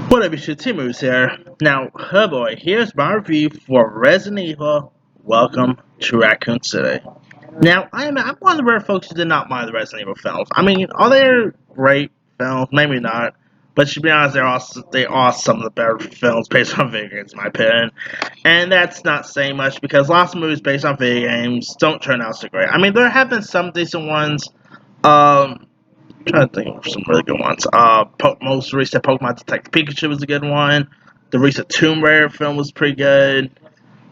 What up, you Timu's here. Now, oh boy, here's my review for Resident Evil Welcome to Raccoon City. Now, I'm one of the rare folks who did not mind the Resident Evil films. I mean, are they great films? Maybe not. But to be honest, they are some of the better films based on video games, in my opinion. And that's not saying much because lots of movies based on video games don't turn out so great. I mean, there have been some decent ones. Trying to think of some really good ones. Most recent Pokemon Detective Pikachu was a good one. The recent Tomb Raider film was pretty good.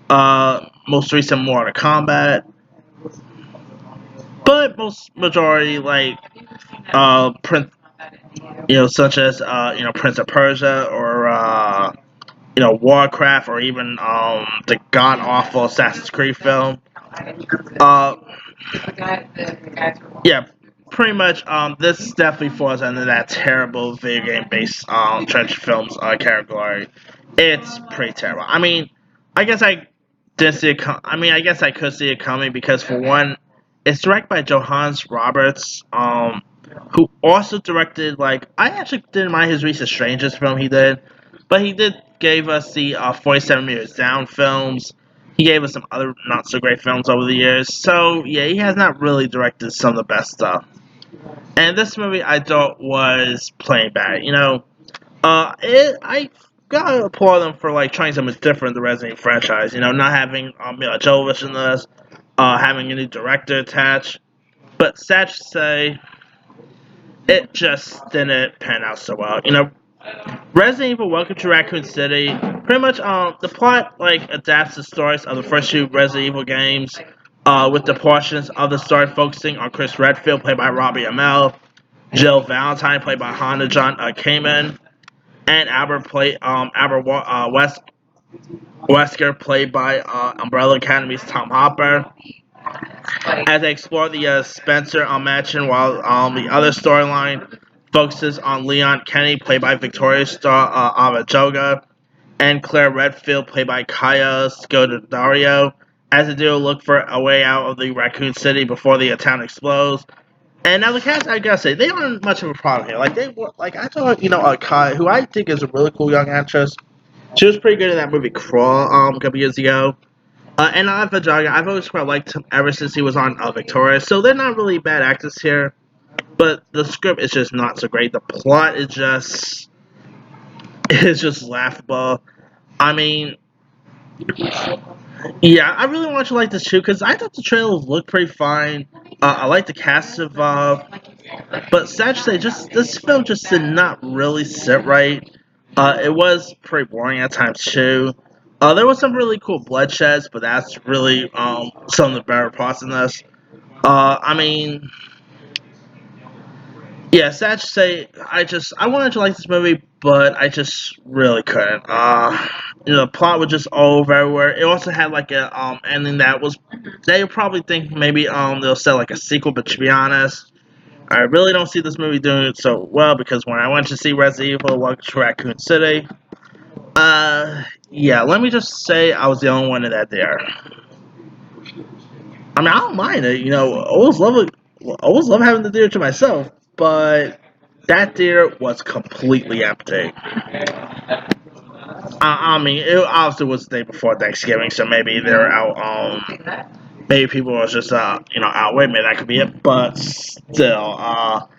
Most recent Mortal Kombat. But most majority Prince, such as Prince of Persia or Warcraft or even the god awful Assassin's Creed film. Uh, yeah, pretty much. This definitely falls under that terrible video game based treasure films category. It's pretty terrible. I mean, I guess I didn't see it. I guess I could see it coming because for one, it's directed by Johannes Roberts, who also directed I actually didn't mind his recent Strangers film he did, but he did gave us the 47 meters down films. He gave us some other not so great films over the years. So yeah, he has not really directed some of the best stuff. And this movie I thought was plain bad. I gotta applaud them for trying something different in the Resident Evil franchise. Not having Mila Jovovich in this, having a new director attached. But sad to say, it just didn't pan out so well. Resident Evil Welcome to Raccoon City, pretty much the plot adapts the stories of the first two Resident Evil games, with the portions of the story focusing on Chris Redfield, played by Robbie Amell, Jill Valentine, played by Hannah John Kamen, and Wesker, played by Umbrella Academy's Tom Hopper, as they explore the Spencer mansion, while the other storyline focuses on Leon Kenny, played by Victoria Star Avajoga, and Claire Redfield, played by Kaya Scodelario, as they do look for a way out of the Raccoon City before the town explodes. And now the cast, I gotta say, they aren't much of a problem here. I thought, Kaya, who I think is a really cool young actress, she was pretty good in that movie Crawl a couple years ago. And Alpha Jaga, I've always quite liked him ever since he was on Victoria. So they're not really bad actors here, but the script is just not so great. The plot is just laughable. I mean, yeah, I really want you to like this too because I thought the trailers looked pretty fine. I like the cast involved, but sad to say, just this film just did not really sit right. It was pretty boring at times too. There was some really cool bloodsheds, but that's really some of the better parts in this. I mean, yeah, sad to say, I wanted to like this movie, but I just really couldn't. The plot was just all over everywhere. It also had a ending that was they probably think maybe they'll sell a sequel, but to be honest, I really don't see this movie doing it so well because when I went to see Resident Evil: Welcome to Raccoon City, yeah, let me just say I was the only one in that there. I mean, I don't mind it. I always love it. I always love having the theater to myself, but that theater was completely empty. I mean, it obviously was the day before Thanksgiving, so maybe they're out. Maybe people were just out. Wait a minute, that could be it. But still,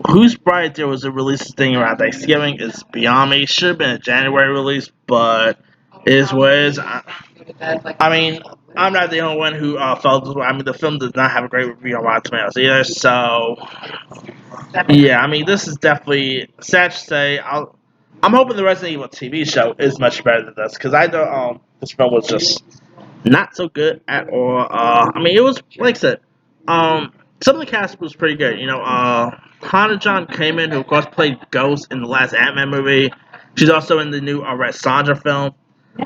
who's bright there was a release thing around Thanksgiving is beyond me. Should have been a January release, but it is what it is. I mean, I'm not the only one who felt this way. I mean, the film does not have a great review on Rotten Tomatoes either. So, yeah, I mean, this is definitely sad to say. I'm hoping the Resident Evil TV show is much better than this because I thought this film was just not so good at all. I mean, it was like I said, some of the cast was pretty good. Hannah John Kamen, who of course played Ghost in the last Ant-Man movie. She's also in the new Red Sandra film.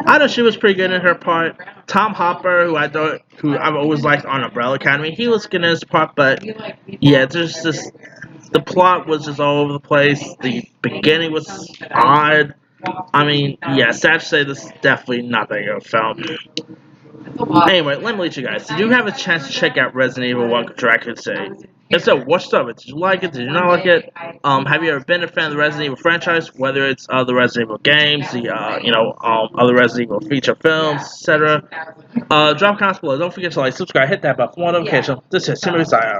I thought she was pretty good in her part. Tom Hopper, who I've always liked on Umbrella Academy, he was good in his part, but yeah, there's just the plot was just all over the place. The beginning was odd. I mean, yeah, sad to say this is definitely not that good of a film. Anyway, let me let you guys. Did you have a chance to check out Resident Evil: Welcome to Raccoon City? So, what's up? Did you like it? Did you not like it? Have you ever been a fan of the Resident Evil franchise? Whether it's the Resident Evil games, the other Resident Evil feature films, etc. Drop comments below. Don't forget to like, subscribe, hit that bell for more notifications. This is Timothy Zion.